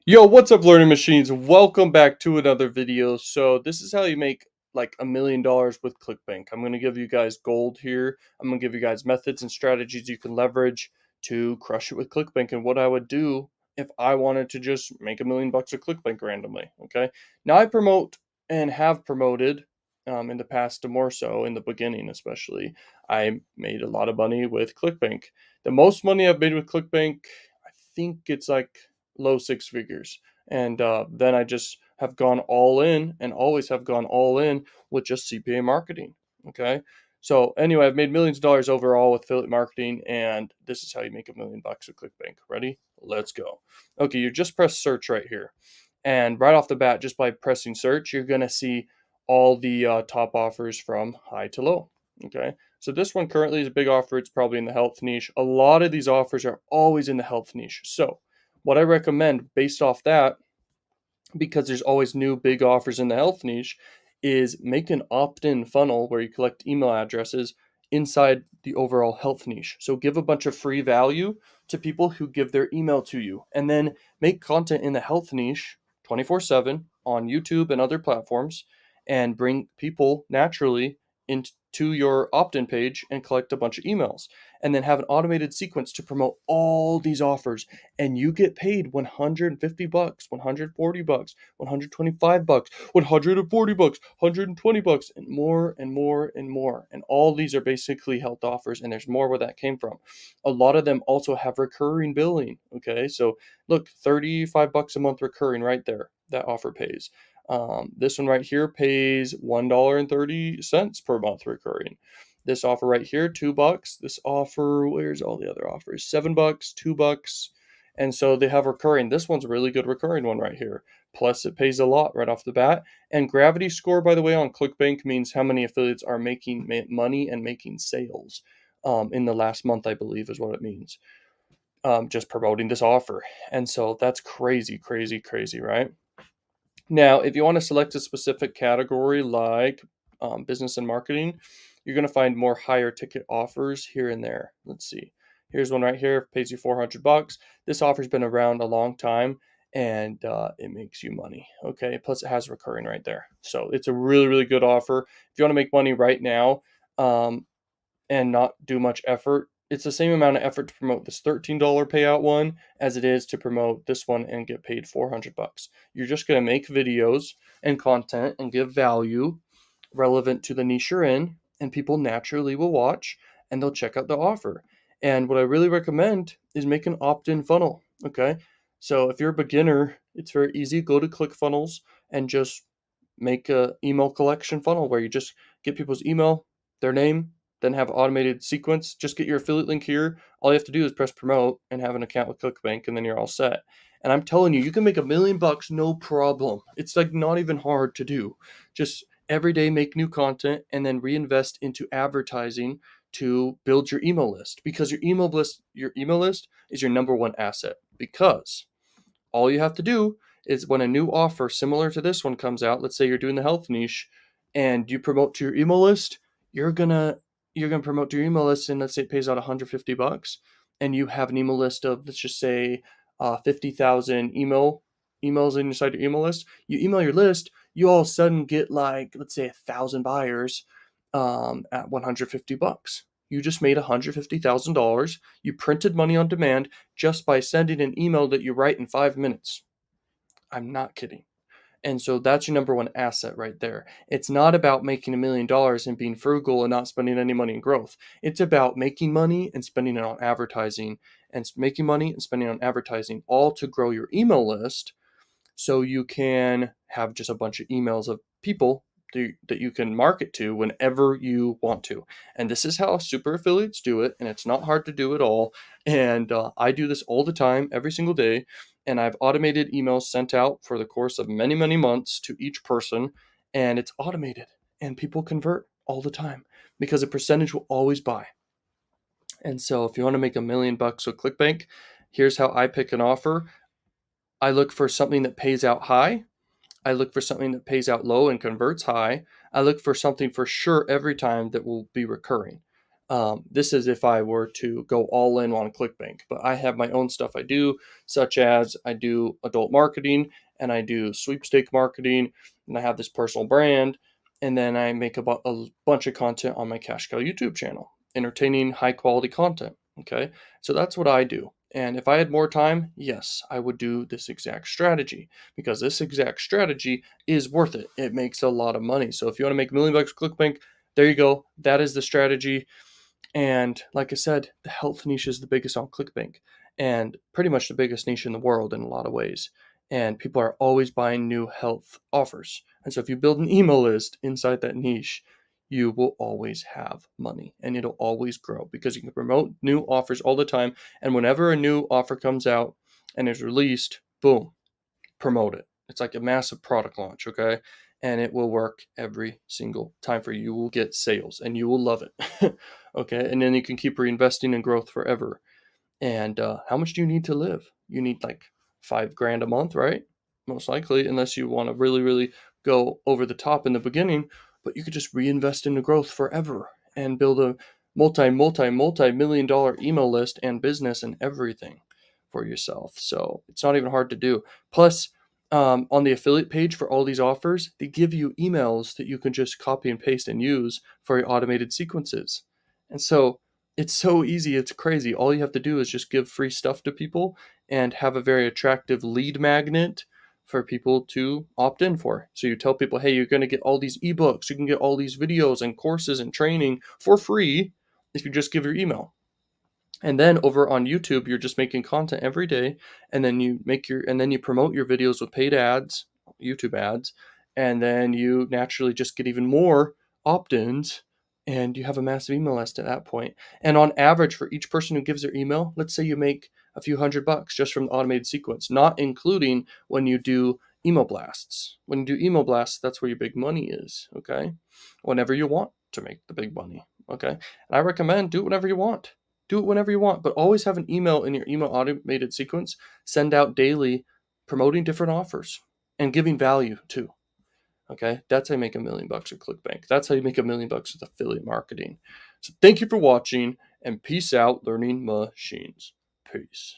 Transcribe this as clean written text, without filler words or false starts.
Yo, what's up, learning machines? Welcome back to another video. So this is how you make like $1 million with Clickbank. I'm going to give you guys gold here. I'm going to give you guys methods and strategies you can leverage to crush it with Clickbank and what I would do if I wanted to just make $1 million with Clickbank randomly. Okay. Now I promote and have promoted in the past, more so in the beginning, especially. I made a lot of money with Clickbank. The most money I've made with Clickbank, I think it's like low six figures. And then I just have gone all in and always have gone all in with just CPA marketing. Okay. So anyway, I've made millions of dollars overall with affiliate marketing, and this is how you make $1 million with ClickBank. Ready? Let's go. Okay, you just press search right here. And right off the bat, just by pressing search, you're going to see all the top offers from high to low. Okay. So this one currently is a big offer. It's probably in the health niche. A lot of these offers are always in the health niche. So what I recommend based off that, because there's always new big offers in the health niche, is make an opt-in funnel where you collect email addresses inside the overall health niche. So give a bunch of free value to people who give their email to you, and then make content in the health niche 24/7 on YouTube and other platforms, and bring people naturally into your opt-in page and collect a bunch of emails, and then have an automated sequence to promote all these offers, and you get paid $150, $140, $125, $140, $120, and more and more and more. And all these are basically health offers, and there's more where that came from. A lot of them also have recurring billing. Okay, so look, $35 a month recurring right there. That offer pays. This one right here pays $1.30 per month recurring. This offer right here, $2. This offer, where's all the other offers? $7, $2. And so they have recurring. This one's a really good recurring one right here. Plus, it pays a lot right off the bat. And gravity score, by the way, on ClickBank means how many affiliates are making money and making sales in the last month, I believe, is what it means. Just promoting this offer. And so that's crazy, crazy, crazy, right? Now, if you want to select a specific category like business and marketing, you're going to find more higher ticket offers here and there. Let's see. Here's one right here, pays you $400. This offer's been around a long time, and it makes you money. Okay. Plus, it has recurring right there. So it's a really, really good offer. If you want to make money right now, um, and not do much effort, it's the same amount of effort to promote this $13 payout one as it is to promote this one and get paid $400. You're just going to make videos and content and give value relevant to the niche you're in, and people naturally will watch and they'll check out the offer. And what I really recommend is make an opt-in funnel. Okay. So if you're a beginner, it's very easy. Go to ClickFunnels and just make a email collection funnel where you just get people's email, their name, then have automated sequence. Just get your affiliate link here. All you have to do is press promote and have an account with ClickBank, and then you're all set. And I'm telling you, you can make $1 million no problem. It's like not even hard to do. Just every day make new content and then reinvest into advertising to build your email list, because your email list is your number one asset. Because all you have to do is when a new offer similar to this one comes out, let's say you're doing the health niche and you promote to your email list, you're gonna you're gonna promote to your email list, and let's say it pays out $150, and you have an email list of, let's just say 50,000 emails inside your email list. You email your list, you all of a sudden get like, let's say, 1,000 buyers at $150. You just made $150,000. You printed money on demand just by sending an email that you write in 5 minutes. I'm not kidding. And so that's your number one asset right there. It's not about making $1 million and being frugal and not spending any money in growth. It's about making money and spending it on advertising, and making money and spending on advertising, all to grow your email list so you can have just a bunch of emails of people that you can market to whenever you want to. And this is how super affiliates do it, and it's not hard to do at all. And I do this all the time, every single day. And I've automated emails sent out for the course of many, many months to each person, and it's automated, and people convert all the time because a percentage will always buy. And so if you want to make $1 million with ClickBank, here's how I pick an offer. I look for something that pays out high. I look for something that pays out low and converts high. I look for something for sure every time that will be recurring. This is if I were to go all in on ClickBank, but I have my own stuff I do, such as I do adult marketing and I do sweepstake marketing, and I have this personal brand, and then I make a bunch of content on my Cash Cow YouTube channel, entertaining, high quality content. Okay, so that's what I do. And if I had more time, yes, I would do this exact strategy because this exact strategy is worth it. It makes a lot of money. So if you want to make $1 million with ClickBank, there you go. That is the strategy. And like I said, the health niche is the biggest on ClickBank and pretty much the biggest niche in the world in a lot of ways. And people are always buying new health offers. And so if you build an email list inside that niche, you will always have money and it'll always grow because you can promote new offers all the time. And whenever a new offer comes out and is released, boom, promote it. It's like a massive product launch, okay? And it will work every single time for you. You will get sales and you will love it, okay? And then you can keep reinvesting in growth forever. And how much do you need to live? You need like 5 grand a month, right? Most likely, unless you want to really, really go over the top in the beginning. But you could just reinvest into growth forever and build a multi-million-dollar email list and business and everything for yourself. So it's not even hard to do. Plus, on the affiliate page for all these offers, they give you emails that you can just copy and paste and use for your automated sequences. And so it's so easy, it's crazy. All you have to do is just give free stuff to people and have a very attractive lead magnet for people to opt in for. So you tell people, hey, you're going to get all these ebooks, you can get all these videos and courses and training for free if you just give your email. And then over on YouTube, you're just making content every day, and then you promote your videos with paid ads, YouTube ads, and then you naturally just get even more opt-ins, and you have a massive email list at that point. And on average, for each person who gives their email, let's say you make a few $100 just from the automated sequence, not including when you do email blasts. When you do email blasts, that's where your big money is, okay? Whenever you want to make the big money, okay? And I recommend do it whenever you want. Do it whenever you want, but always have an email in your email automated sequence. Send out daily promoting different offers and giving value too. Okay, that's how you make $1 million with ClickBank. That's how you make $1 million with affiliate marketing. So thank you for watching and peace out, learning machines. Peace.